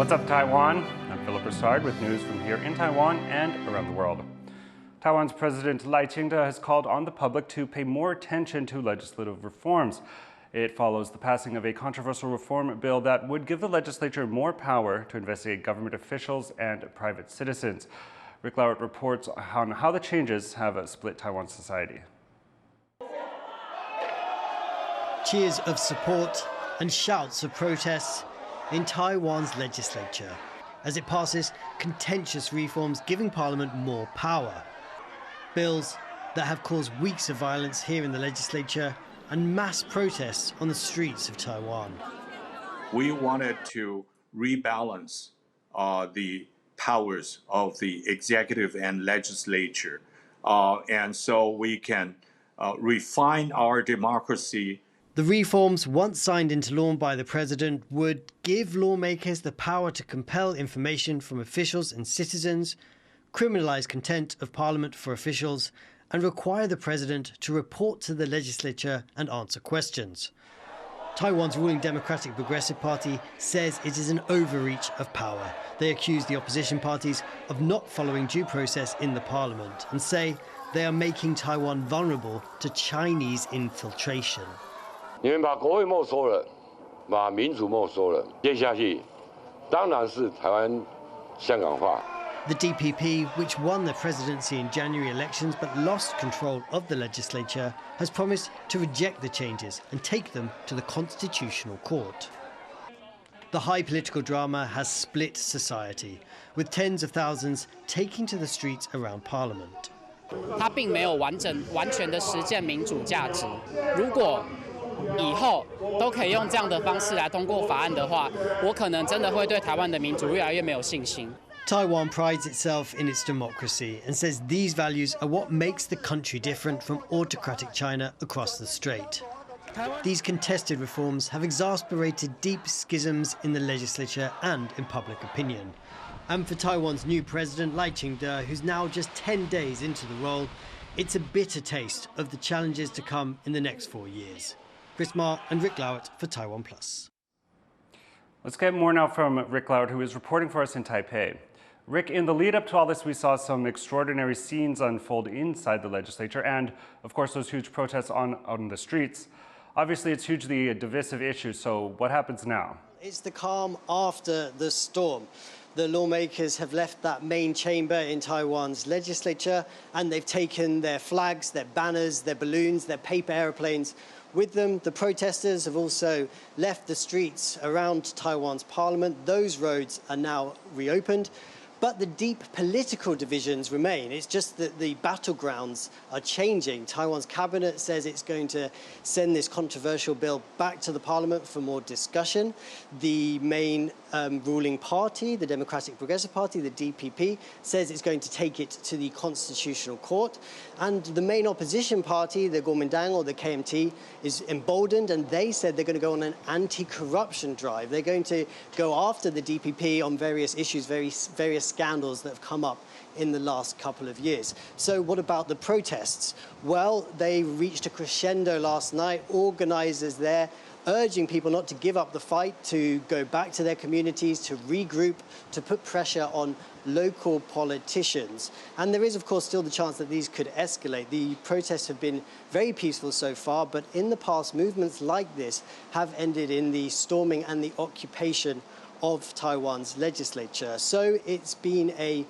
What's up, Taiwan? I'm Brossard with news from here in Taiwan and around the world. Taiwan's President Lai Ching-te has called on the public to pay more attention to legislative reforms. It follows the passing of a controversial reform bill that would give the legislature more power to investigate government officials and private citizens. Rick Lowert reports on how the changes have split Taiwan's society. Cheers of support and shouts of protests in Taiwan's legislature as it passes contentious reforms giving Parliament more power. Bills that have caused weeks of violence here in the legislature and mass protests on the streets of Taiwan. We wanted to rebalance the powers of the executive and legislature, and so we can refine our democracy. The reforms, once signed into law by the president, would give lawmakers the power to compel information from officials and citizens, criminalise contempt of parliament for officials, and require the president to report to the legislature and answer questions. Taiwan's ruling Democratic Progressive Party says it is an overreach of power. They accuse the opposition parties of not following due process in the parliament and say they are making Taiwan vulnerable to Chinese infiltration. 你们把国会没收了，把民主没收了，接下去当然是台湾香港化。 The DPP, which won the presidency in January elections but lost control of the legislature, has promised to reject the changes and take them to the Constitutional Court. The high political drama has split society, with tens of thousands taking to the streets around Parliament. 它并没有完全的实践民主价值。如果以后都可以用这样的方式来通过法案的话，我可能真的会对台湾的民主越来越没有信心。 Taiwan prides itself in its democracy and says these values are what makes the country different from autocratic China across the strait. These contested reforms have exasperated deep schisms in the legislature and in public opinion. And for Taiwan's new president, Lai Ching-te, who's now just 10 days into the role, it's a bitter taste of the challenges to come in the next 4 years. Chris Ma and Rick Lowert for TaiwanPlus. Let's get more now from Rick Lowert, who is reporting for us in Taipei. Rick, in the lead up to all this, we saw some extraordinary scenes unfold inside the legislature and, of course, those huge protests on the streets. Obviously, it's hugely divisive issue, so what happens now? It's the calm after the storm. The lawmakers have left that main chamber in Taiwan's legislature and they've taken their flags, their banners, their balloons, their paper aeroplanes with them. The protesters have also left the streets around Taiwan's parliament. Those roads are now reopened. But the deep political divisions remain. It's just that the battlegrounds are changing. Taiwan's cabinet says it's going to send this controversial bill back to the parliament for more discussion. The main ruling party, the Democratic Progressive Party, the DPP, says it's going to take it to the Constitutional Court. And the main opposition party, the Kuomintang or the KMT, is emboldened, and they said they're going to go on an anti-corruption drive. They're going to go after the DPP on various issues, various scandals that have come up in the last couple of years. So what about the protests? Well, they reached a crescendo last night. Organisers there urging people not to give up the fight, to go back to their communities, to regroup, to put pressure on local politicians. And there is, of course, still the chance that these could escalate. The protests have been very peaceful so far, but in the past, movements like this have ended in the storming and the occupation of Taiwan's legislature. So it's been a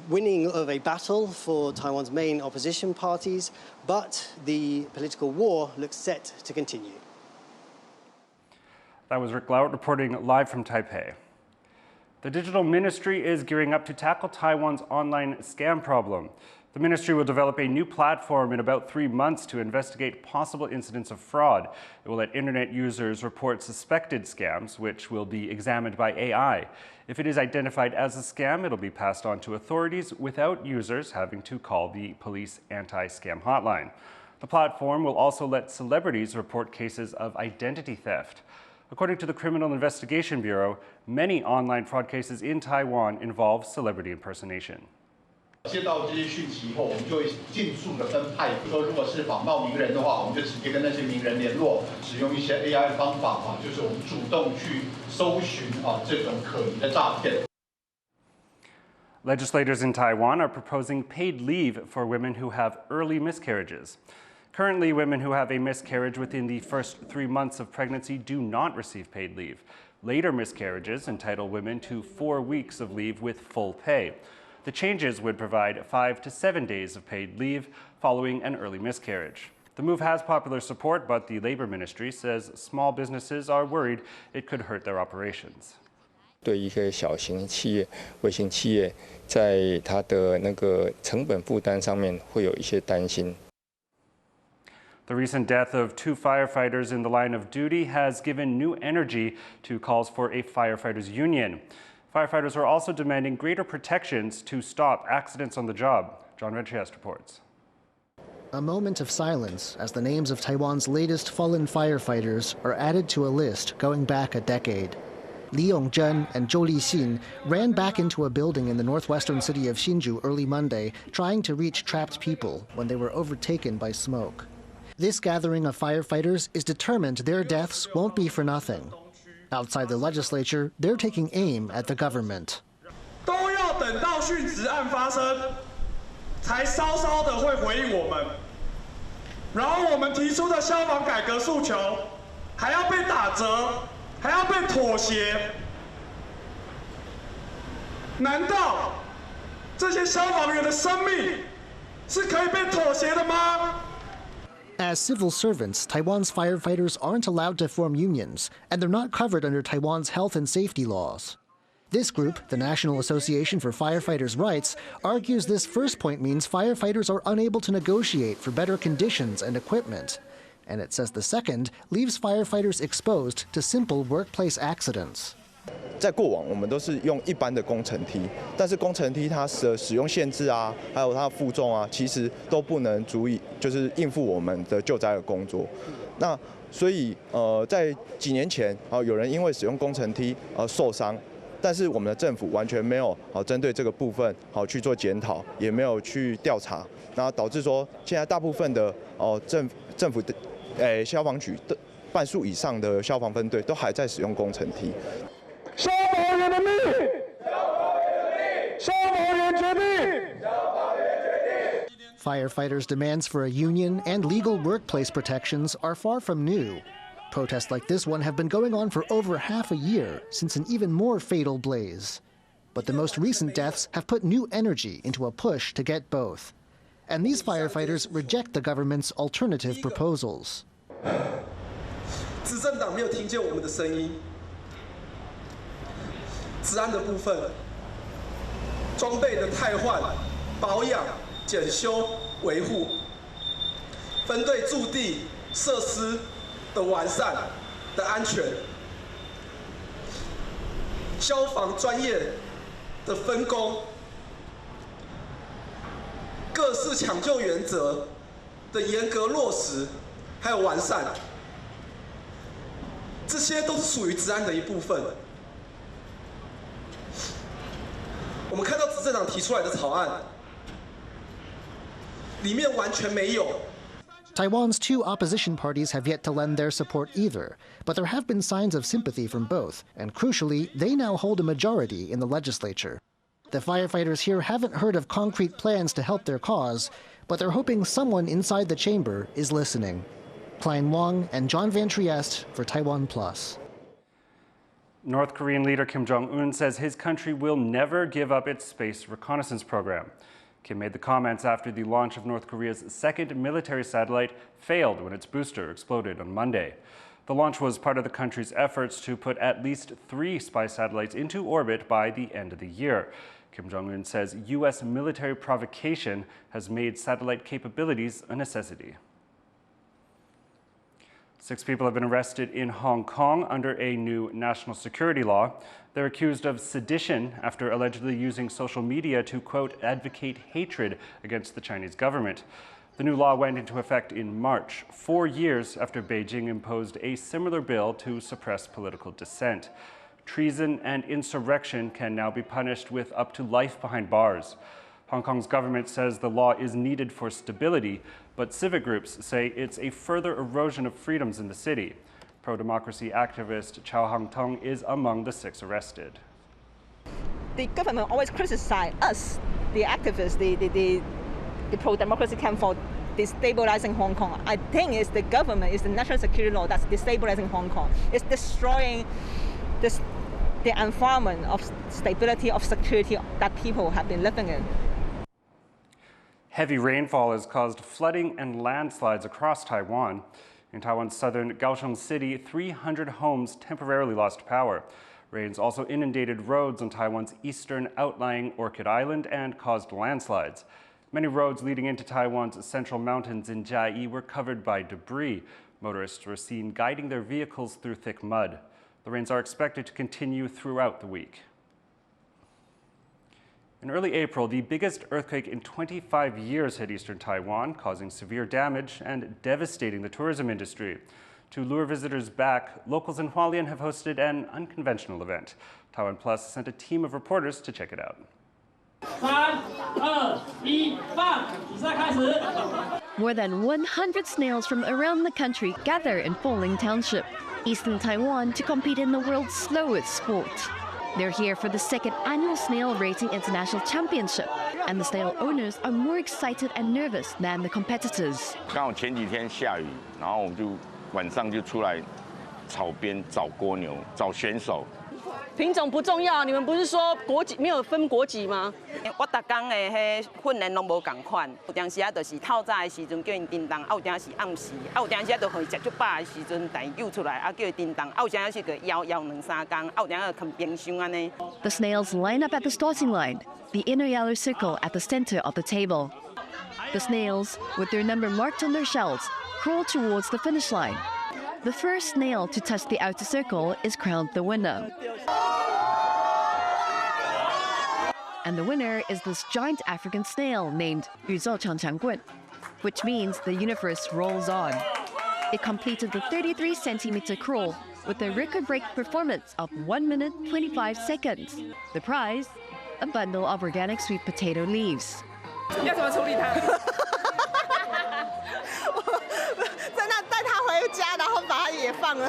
winning of a battle for Taiwan's main opposition parties, but the political war looks set to continue. That was Rick Lowert reporting live from Taipei. The Digital Ministry is gearing up to tackle Taiwan's online scam problem. The ministry will develop a new platform in about 3 months to investigate possible incidents of fraud. It will let internet users report suspected scams, which will be examined by AI. If it is identified as a scam, it'll be passed on to authorities without users having to call the police anti-scam hotline. The platform will also let celebrities report cases of identity theft. According to the Criminal Investigation Bureau, many online fraud cases in Taiwan involve celebrity impersonation. 接到这些讯息以后，我们就会尽速的分派。说如果是访到名人的话，我们就直接跟那些名人联络，使用一些 AI 的方法就是我们主动去搜寻这种可疑的诈骗。Legislators in Taiwan are proposing paid leave for women who have early miscarriages. Currently, women who have a miscarriage within the first 3 months of pregnancy do not receive paid leave. Later miscarriages entitle women to 4 weeks of leave with full pay. The changes would provide 5 to 7 days of paid leave following an early miscarriage. The move has popular support, but the Labor Ministry says small businesses are worried it could hurt their operations. 对一个小型企业、微型企业，在它的那个成本负担上面会有一些担心。The recent death of 2 firefighters in the line of duty has given new energy to calls for a firefighters union. Firefighters are also demanding greater protections to stop accidents on the job. John Redchest reports. A moment of silence as the names of Taiwan's latest fallen firefighters are added to a list going back a decade. Li Yongzhen and Zhou Lixin ran back into a building in the northwestern city of Hsinchu early Monday, trying to reach trapped people when they were overtaken by smoke. This gathering of firefighters is determined their deaths won't be for nothing. Outside the legislature, they're taking aim at the government. 都要等到殉职案发生，才稍稍的会回应我们。然后我们提出的消防改革诉求，还要被打折，还要被妥协。难道这些消防员的生命是可以被妥协的吗？ As civil servants, Taiwan's firefighters aren't allowed to form unions, and they're not covered under Taiwan's health and safety laws. This group, the National Association for Firefighters' Rights, argues this first point means firefighters are unable to negotiate for better conditions and equipment. And it says the second leaves firefighters exposed to simple workplace accidents. 在过往，我们都是用一般的工程梯，但是工程梯它的使用限制啊，还有它的负重啊，其实都不能足以就是应付我们的救灾的工作。那所以在几年前有人因为使用工程梯受伤，但是我们的政府完全没有针对这个部分去做检讨，也没有去调查，那导致说现在大部分的政府的消防局的半数以上的消防分队都还在使用工程梯。 消防员的命，消防员决定。 Firefighters' demands for a union and legal workplace protections are far from new. Protests like this one have been going on for over half a year since an even more fatal blaze. But the most recent deaths have put new energy into a push to get both. And these firefighters reject the government's alternative proposals. 执政党没有听见我们的声音。 治安的部分，装备的汰换、保养、检修、维护，分队驻地设施的完善的安全，消防专业的分工，各式抢救原则的严格落实，还有完善，这些都是属于治安的一部分。 我们看到执政党提出来的草案，里面完全没有。 Taiwan's 2 opposition parties have yet to lend their support either, but there have been signs of sympathy from both, and crucially, they now hold a majority in the legislature. The firefighters here haven't heard of concrete plans to help their cause, but they're hoping someone inside the chamber is listening. Klein Wang and John Van Trieste for TaiwanPlus. North Korean leader Kim Jong-un says his country will never give up its space reconnaissance program. Kim made the comments after the launch of North Korea's second military satellite failed when its booster exploded on Monday. The launch was part of the country's efforts to put at least 3 spy satellites into orbit by the end of the year. Kim Jong-un says U.S. military provocation has made satellite capabilities a necessity. 6 people have been arrested in Hong Kong under a new national security law. They're accused of sedition after allegedly using social media to, quote, advocate hatred against the Chinese government. The new law went into effect in March, 4 years after Beijing imposed a similar bill to suppress political dissent. Treason and insurrection can now be punished with up to life behind bars. Hong Kong's government says the law is needed for stability, but civic groups say it's a further erosion of freedoms in the city. Pro-democracy activist Chow Hang-tong is among the 6 arrested. The government always criticizes us, the activists, the pro-democracy camp for destabilizing Hong Kong. I think it's the government, it's the national security law that's destabilizing Hong Kong. It's destroying the environment of stability, of security that people have been living in. Heavy rainfall has caused flooding and landslides across Taiwan. In Taiwan's southern Kaohsiung City, 300 homes temporarily lost power. Rains also inundated roads on Taiwan's eastern outlying Orchid Island and caused landslides. Many roads leading into Taiwan's central mountains in Jiayi were covered by debris. Motorists were seen guiding their vehicles through thick mud. The rains are expected to continue throughout the week. In early April, the biggest earthquake in 25 years hit eastern Taiwan, causing severe damage and devastating the tourism industry. To lure visitors back, locals in Hualien have hosted an unconventional event. TaiwanPlus sent a team of reporters to check it out. 3、2、1，放！比赛开始。 More than 100 snails from around the country gather in Hualien Township, eastern Taiwan, to compete in the world's slowest sport. They're here for the 2nd annual Snail Racing International Championship, and the snail owners are more excited and nervous than the competitors. 刚好前几天下雨，然后我们就晚上就出来草边找蜗牛、找选手。 品种不重要，你们不是说国籍没有分国籍吗？我逐天的迄训练拢无共款，有当时啊就是透早的时阵叫因叮当，有当时暗时，有当时啊就可以食足饱的时阵，带伊救出来，叫伊叮当，有当时个摇2、3天，有当时放冰箱安尼。The snails line up at the starting line, the inner yellow circle at the center of the table. The snails, with their number marked on their shells, crawl towards the finish line. The first snail to touch the outer circle is crowned the winner. And the winner is this giant African snail named Yuzhou Changchanggun, which means the universe rolls on. It completed the 33-centimeter crawl with a record-break performance of 1 minute 25 seconds. The prize, a bundle of organic sweet potato leaves. 要怎么处理它？在那带它回家，然后把它野放了。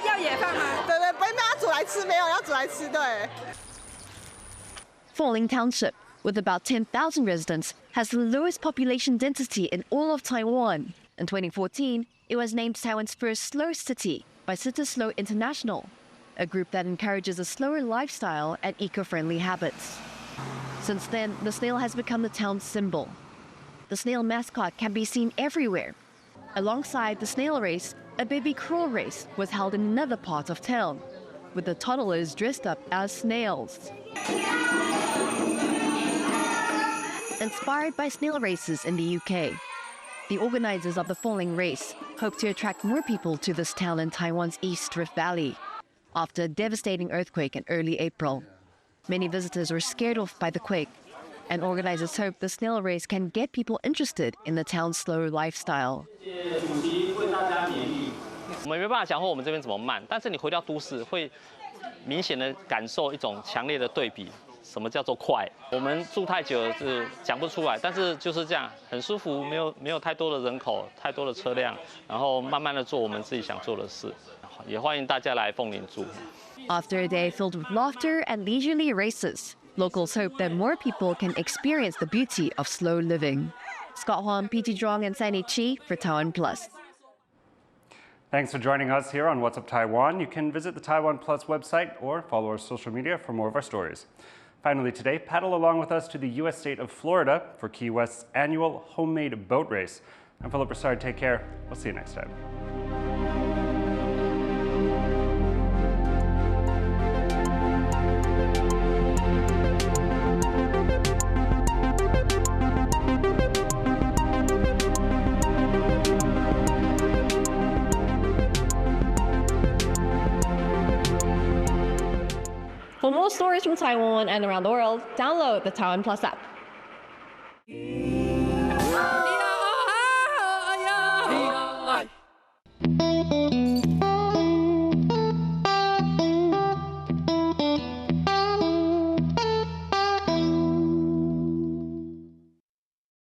要野放吗？对对，不会把它煮来吃，没有要煮来吃，对。 Hualien Township, with about 10,000 residents, has the lowest population density in all of Taiwan. In 2014, it was named Taiwan's first slow city by City Slow International, a group that encourages a slower lifestyle and eco-friendly habits. Since then, the snail has become the town's symbol. The snail mascot can be seen everywhere. Alongside the snail race, a baby crawl race was held in another part of town, with the toddlers dressed up as snails. Inspired by snail races in the UK, the organizers of the Hualien race hope to attract more people to this town in Taiwan's East Rift Valley after a devastating earthquake in early April. Many visitors were scared off by the quake, and organizers hope the snail race can get people interested in the town's slow lifestyle. 我们没办法讲说我们这边怎么慢，但是你回到都市会明显的感受一种强烈的对比。什么叫做快？我们住太久了是讲不出来，但是就是这样，很舒服，没有太多的人口，太多的车辆，然后慢慢的做我们自己想做的事，也欢迎大家来凤林住。After a day filled with laughter and leisurely races, locals hope that more people can experience the beauty of slow living. Scott Huang, PT Zhuang, and Sandy Chi for TaiwanPlus. Thanks for joining us here on What's Up Taiwan. You can visit the TaiwanPlus website or follow our social media for more of our stories. Finally today, paddle along with us to the U.S. state of Florida for Key West's annual homemade boat race. I'm Philip Brossard. Take care. We'll see you next time. For more stories from Taiwan and around the world, download the TaiwanPlus app.